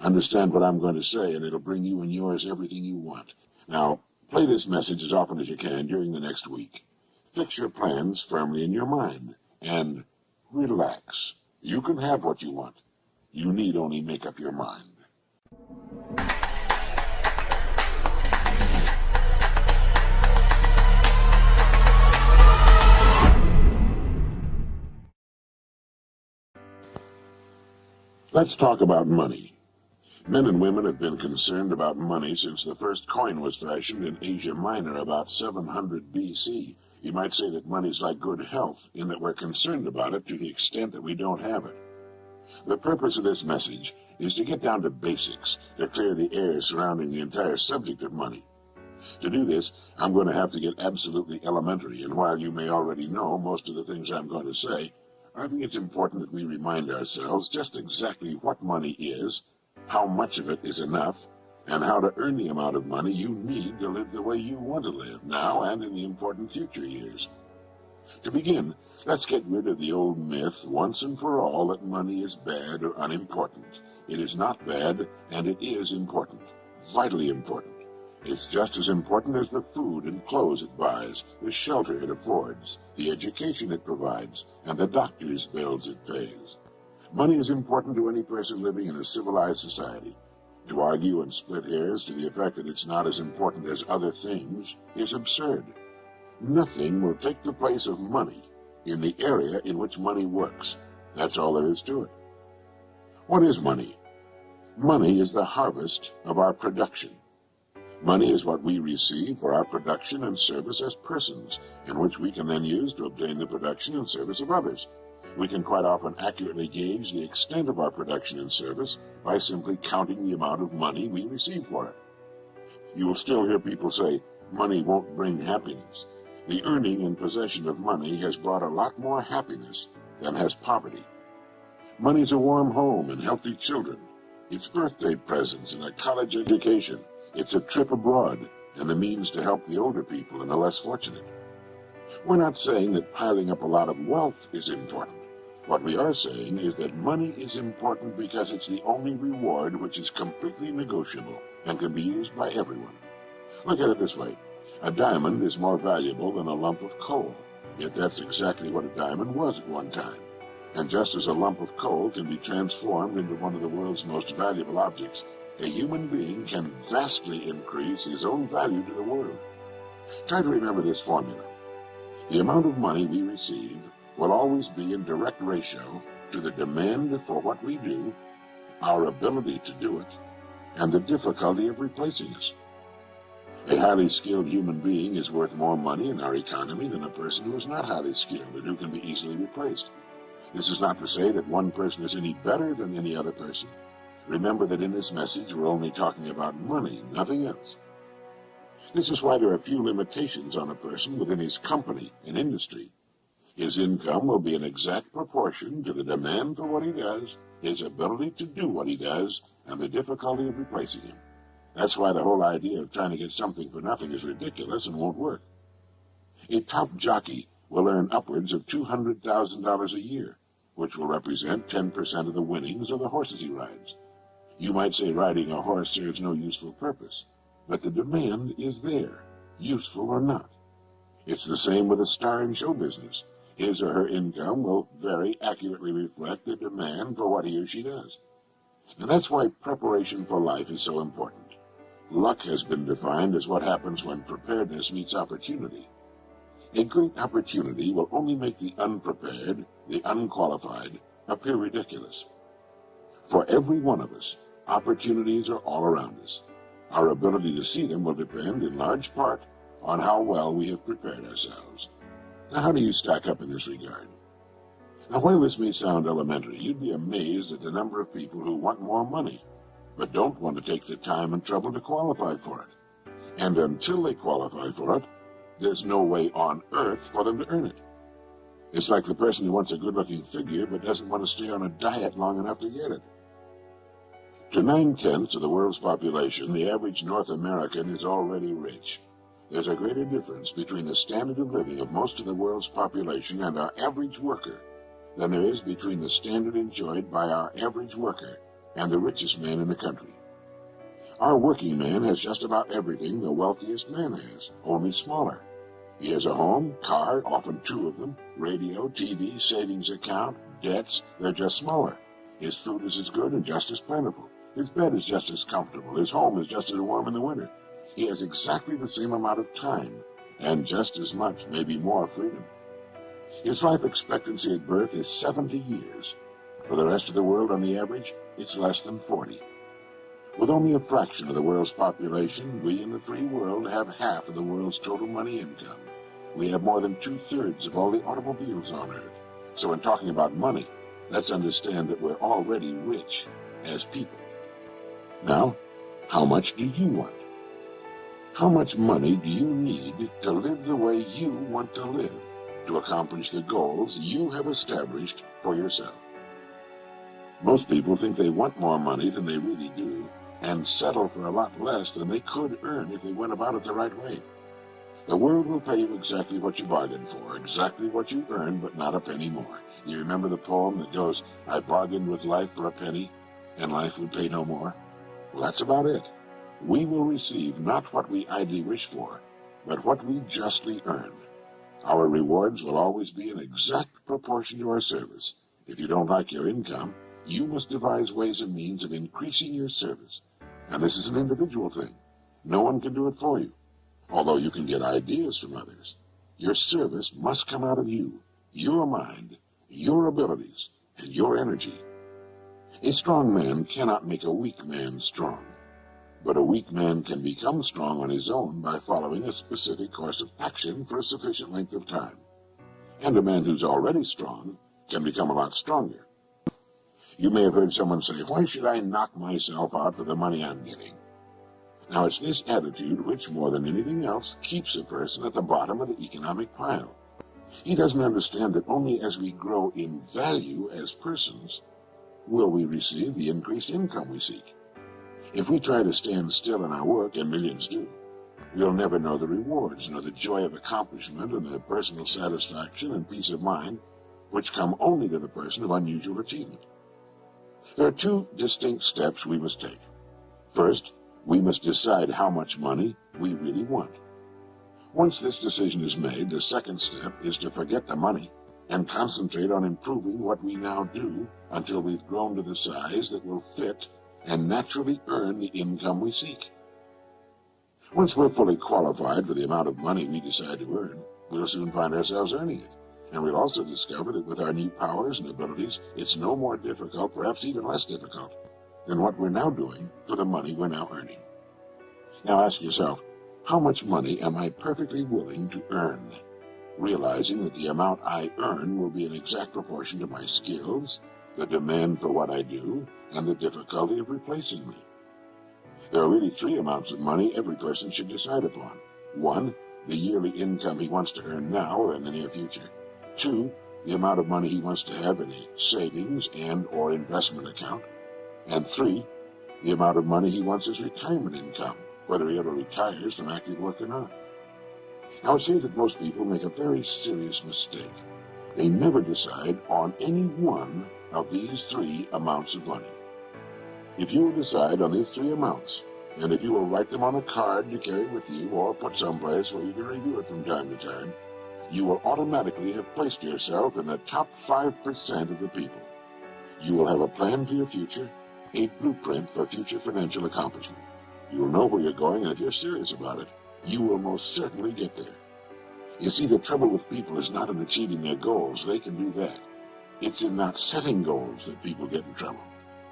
Understand what I'm going to say, and it'll bring you and yours everything you want. Now, play this message as often as you can during the next week. Fix your plans firmly in your mind, and relax. You can have what you want. You need only make up your mind. Let's talk about money. Men and women have been concerned about money since the first coin was fashioned in Asia Minor about 700 B.C. You might say that money's like good health, in that we're concerned about it to the extent that we don't have it. The purpose of this message is to get down to basics, to clear the air surrounding the entire subject of money. To do this, I'm going to have to get absolutely elementary, and while you may already know most of the things I'm going to say, I think it's important that we remind ourselves just exactly what money is, how much of it is enough, and how to earn the amount of money you need to live the way you want to live, now and in the important future years. To begin, let's get rid of the old myth, once and for all, that money is bad or unimportant. It is not bad, and it is important, vitally important. It's just as important as the food and clothes it buys, the shelter it affords, the education it provides, and the doctor's bills it pays. Money is important to any person living in a civilized society. To argue and split hairs to the effect that it's not as important as other things is absurd. Nothing will take the place of money in the area in which money works. That's all there is to it. What is money? Money is the harvest of our production. Money is what we receive for our production and service as persons, and which we can then use to obtain the production and service of others. We can quite often accurately gauge the extent of our production and service by simply counting the amount of money we receive for it. You will still hear people say, money won't bring happiness. The earning and possession of money has brought a lot more happiness than has poverty. Money's a warm home and healthy children. It's birthday presents and a college education. It's a trip abroad and the means to help the older people and the less fortunate. We're not saying that piling up a lot of wealth is important. What we are saying is that money is important because it's the only reward which is completely negotiable and can be used by everyone. Look at it this way. A diamond is more valuable than a lump of coal, yet that's exactly what a diamond was at one time. And just as a lump of coal can be transformed into one of the world's most valuable objects, a human being can vastly increase his own value to the world. Try to remember this formula. The amount of money we receive will always be in direct ratio to the demand for what we do, our ability to do it, and the difficulty of replacing us. A highly skilled human being is worth more money in our economy than a person who is not highly skilled and who can be easily replaced. This is not to say that one person is any better than any other person. Remember that in this message we're only talking about money, nothing else. This is why there are few limitations on a person within his company and industry. His income will be an exact proportion to the demand for what he does, his ability to do what he does, and the difficulty of replacing him. That's why the whole idea of trying to get something for nothing is ridiculous and won't work. A top jockey will earn upwards of $200,000 a year, which will represent 10% of the winnings of the horses he rides. You might say riding a horse serves no useful purpose, but the demand is there, useful or not. It's the same with a star in show business. His or her income will very accurately reflect the demand for what he or she does. And that's why preparation for life is so important. Luck has been defined as what happens when preparedness meets opportunity. A great opportunity will only make the unprepared, the unqualified, appear ridiculous. For every one of us, opportunities are all around us. Our ability to see them will depend in large part on how well we have prepared ourselves. Now, how do you stack up in this regard? Now, while this may sound elementary, you'd be amazed at the number of people who want more money, but don't want to take the time and trouble to qualify for it. And until they qualify for it, there's no way on earth for them to earn it. It's like the person who wants a good-looking figure but doesn't want to stay on a diet long enough to get it. To 9/10 of the world's population, the average North American is already rich. There's a greater difference between the standard of living of most of the world's population and our average worker than there is between the standard enjoyed by our average worker and the richest man in the country. Our working man has just about everything the wealthiest man has, only smaller. He has a home, car, often two of them, radio, TV, savings account, debts. They're just smaller. His food is as good and just as plentiful. His bed is just as comfortable. His home is just as warm in the winter. He has exactly the same amount of time, and just as much, maybe more, freedom. His life expectancy at birth is 70 years. For the rest of the world, on the average, it's less than 40. With only a fraction of the world's population, we in the free world have half of the world's total money income. We have more than 2/3 of all the automobiles on Earth. So in talking about money, let's understand that we're already rich as people. Now, how much do you want? How much money do you need to live the way you want to live, to accomplish the goals you have established for yourself? Most people think they want more money than they really do, and settle for a lot less than they could earn if they went about it the right way. The world will pay you exactly what you bargained for, exactly what you earned, but not a penny more. You remember the poem that goes, "I bargained with life for a penny, and life would pay no more"? Well, that's about it. We will receive not what we idly wish for, but what we justly earn. Our rewards will always be in exact proportion to our service. If you don't like your income, you must devise ways and means of increasing your service. And this is an individual thing. No one can do it for you, although you can get ideas from others. Your service must come out of you, your mind, your abilities, and your energy. A strong man cannot make a weak man strong, but a weak man can become strong on his own by following a specific course of action for a sufficient length of time. And a man who's already strong can become a lot stronger. You may have heard someone say, "Why should I knock myself out for the money I'm getting?" Now, it's this attitude which, more than anything else, keeps a person at the bottom of the economic pile. He doesn't understand that only as we grow in value as persons will we receive the increased income we seek. If we try to stand still in our work, and millions do, we'll never know the rewards, nor the joy of accomplishment and the personal satisfaction and peace of mind which come only to the person of unusual achievement. There are two distinct steps we must take. First, we must decide how much money we really want. Once this decision is made, the second step is to forget the money and concentrate on improving what we now do until we've grown to the size that will fit and naturally earn the income we seek. Once we're fully qualified for the amount of money we decide to earn, we'll soon find ourselves earning it. And we'll also discover that with our new powers and abilities, it's no more difficult, perhaps even less difficult, than what we're now doing for the money we're now earning. Now ask yourself, how much money am I perfectly willing to earn, realizing that the amount I earn will be in exact proportion to my skills, the demand for what I do, and the difficulty of replacing me? There are really three amounts of money every person should decide upon. One, the yearly income he wants to earn now or in the near future. Two, the amount of money he wants to have in a savings and or investment account. And three, the amount of money he wants as retirement income, whether he ever retires from active work or not. Now, it's here that most people make a very serious mistake. They never decide on any one of these three amounts of money. If you will decide on these three amounts, and if you will write them on a card to carry with you or put someplace where you can review it from time to time, you will automatically have placed yourself in the top 5% of the people. You will have a plan for your future, a blueprint for future financial accomplishment. You will know where you're going, and if you're serious about it, you will most certainly get there. You see, the trouble with people is not in achieving their goals. They can do that. It's in not setting goals that people get in trouble.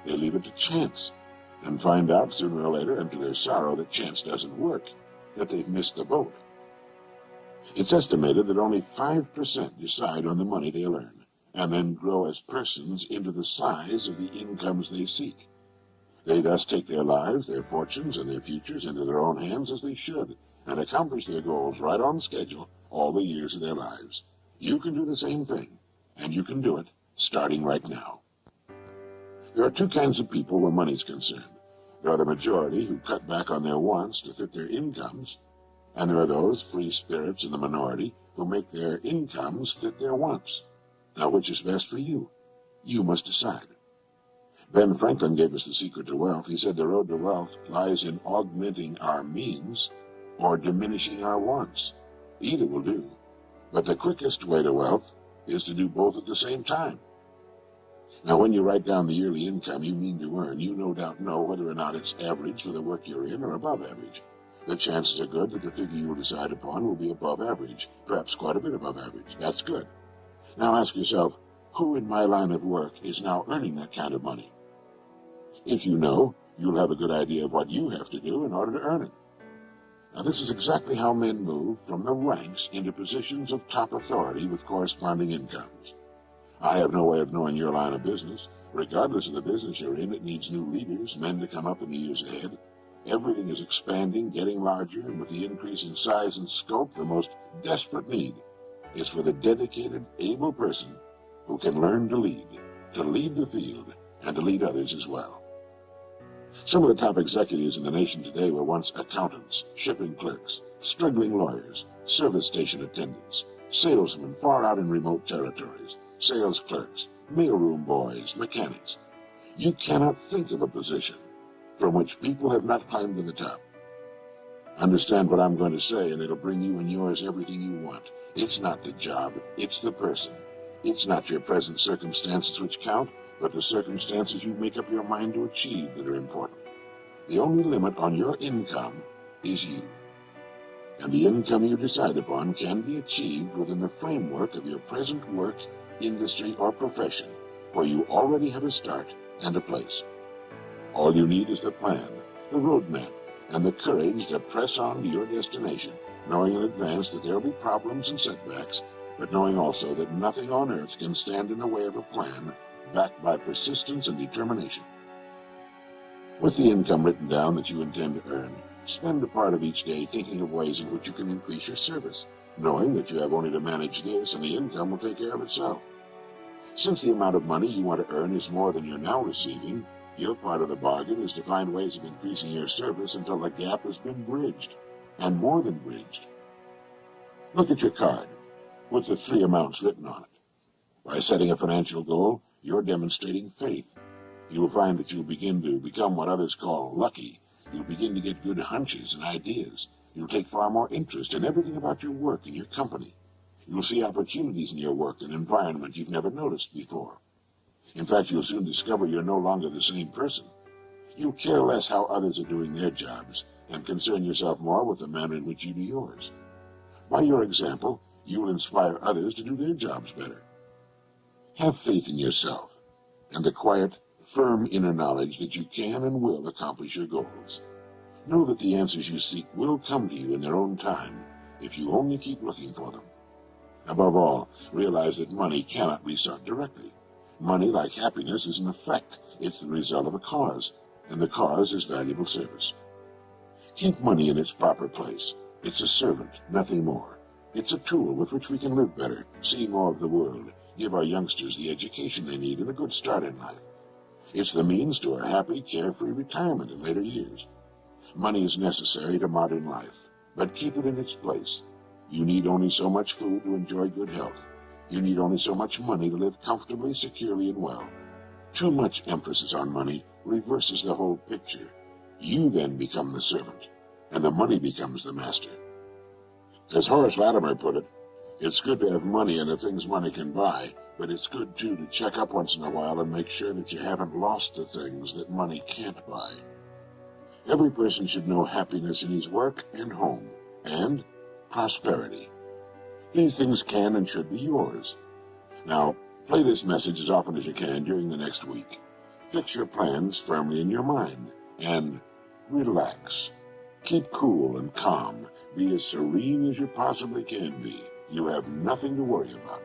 They leave it to chance and find out sooner or later, and to their sorrow, that chance doesn't work, that they've missed the boat. It's estimated that only 5% decide on the money they'll earn, and then grow as persons into the size of the incomes they seek. They thus take their lives, their fortunes, and their futures into their own hands as they should, and accomplish their goals right on schedule all the years of their lives. You can do the same thing, and you can do it starting right now. There are two kinds of people where money's concerned. There are the majority who cut back on their wants to fit their incomes, and there are those free spirits in the minority who make their incomes fit their wants. Now, which is best for you? You must decide. Ben Franklin gave us the secret to wealth. He said the road to wealth lies in augmenting our means or diminishing our wants. Either will do. But the quickest way to wealth is to do both at the same time. Now, when you write down the yearly income you mean to earn, you no doubt know whether or not it's average for the work you're in or above average. The chances are good that the figure you will decide upon will be above average, perhaps quite a bit above average. That's good. Now ask yourself, who in my line of work is now earning that kind of money? If you know, you'll have a good idea of what you have to do in order to earn it. Now, this is exactly how men move from the ranks into positions of top authority with corresponding incomes. I have no way of knowing your line of business. Regardless of the business you're in, it needs new leaders, men to come up in the years ahead. Everything is expanding, getting larger, and with the increase in size and scope, the most desperate need is for the dedicated, able person who can learn to lead the field, and to lead others as well. Some of the top executives in the nation today were once accountants, shipping clerks, struggling lawyers, service station attendants, salesmen far out in remote territories, sales clerks, mailroom boys, mechanics. You cannot think of a position from which people have not climbed to the top. Understand what I'm going to say, and it'll bring you and yours everything you want. It's not the job, it's the person. It's not your present circumstances which count, but the circumstances you make up your mind to achieve that are important. The only limit on your income is you. And the income you decide upon can be achieved within the framework of your present work, industry, or profession, where you already have a start and a place. All you need is the plan, the roadmap, and the courage to press on to your destination, knowing in advance that there will be problems and setbacks, but knowing also that nothing on earth can stand in the way of a plan backed by persistence and determination. With the income written down that you intend to earn, spend a part of each day thinking of ways in which you can increase your service, knowing that you have only to manage this and the income will take care of itself. Since the amount of money you want to earn is more than you're now receiving, your part of the bargain is to find ways of increasing your service until the gap has been bridged, and more than bridged. Look at your card, with the 3 amounts written on it. By setting a financial goal, you're demonstrating faith. You'll find that you'll begin to become what others call lucky. You'll begin to get good hunches and ideas. You'll take far more interest in everything about your work and your company. You'll see opportunities in your work and environment you've never noticed before. In fact, you'll soon discover you're no longer the same person. You'll care less how others are doing their jobs and concern yourself more with the manner in which you do yours. By your example, you will inspire others to do their jobs better. Have faith in yourself and the quiet, firm inner knowledge that you can and will accomplish your goals. Know that the answers you seek will come to you in their own time if you only keep looking for them. Above all, realize that money cannot be sought directly. Money, like happiness, is an effect. It's the result of a cause, and the cause is valuable service. Keep money in its proper place. It's a servant, nothing more. It's a tool with which we can live better, see more of the world, give our youngsters the education they need and a good start in life. It's the means to a happy, carefree retirement in later years. Money is necessary to modern life, but keep it in its place. You need only so much food to enjoy good health. You need only so much money to live comfortably, securely, and well. Too much emphasis on money reverses the whole picture. You then become the servant, and the money becomes the master. As Horace Latimer put it, it's good to have money and the things money can buy, but it's good, too, to check up once in a while and make sure that you haven't lost the things that money can't buy. Every person should know happiness in his work and home, and prosperity. These things can and should be yours. Now, play this message as often as you can during the next week. Fix your plans firmly in your mind, and relax. Keep cool and calm. Be as serene as you possibly can be. You have nothing to worry about.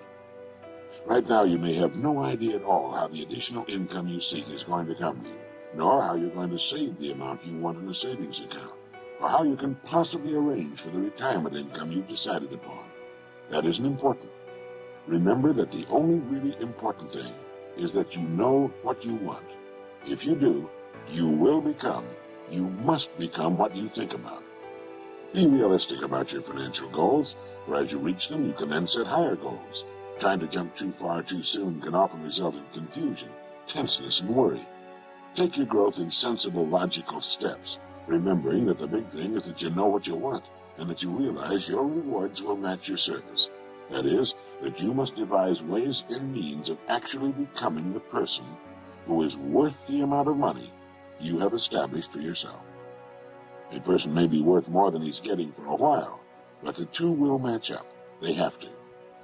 Right now, you may have no idea at all how the additional income you seek is going to come to you, nor how you're going to save the amount you want in a savings account, or how you can possibly arrange for the retirement income you've decided upon. That isn't important. Remember that the only really important thing is that you know what you want. If you do, you must become what you think about. Be realistic about your financial goals, for as you reach them, you can then set higher goals. Trying to jump too far too soon can often result in confusion, tenseness, and worry. Take your growth in sensible, logical steps, remembering that the big thing is that you know what you want, and that you realize your rewards will match your service. That is, that you must devise ways and means of actually becoming the person who is worth the amount of money you have established for yourself. A person may be worth more than he's getting for a while, but the two will match up. They have to.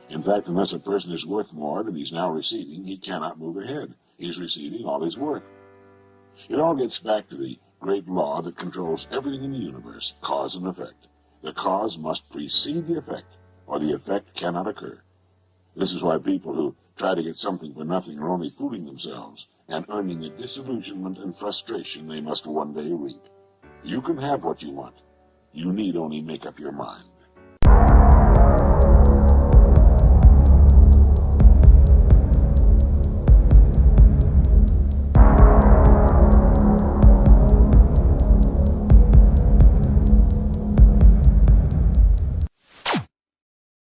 In fact, unless a person is worth more than he's now receiving, he cannot move ahead. He's receiving all he's worth. It all gets back to the great law that controls everything in the universe, cause and effect. The cause must precede the effect, or the effect cannot occur. This is why people who try to get something for nothing are only fooling themselves and earning the disillusionment and frustration they must one day reap. You can have what you want. You need only make up your mind.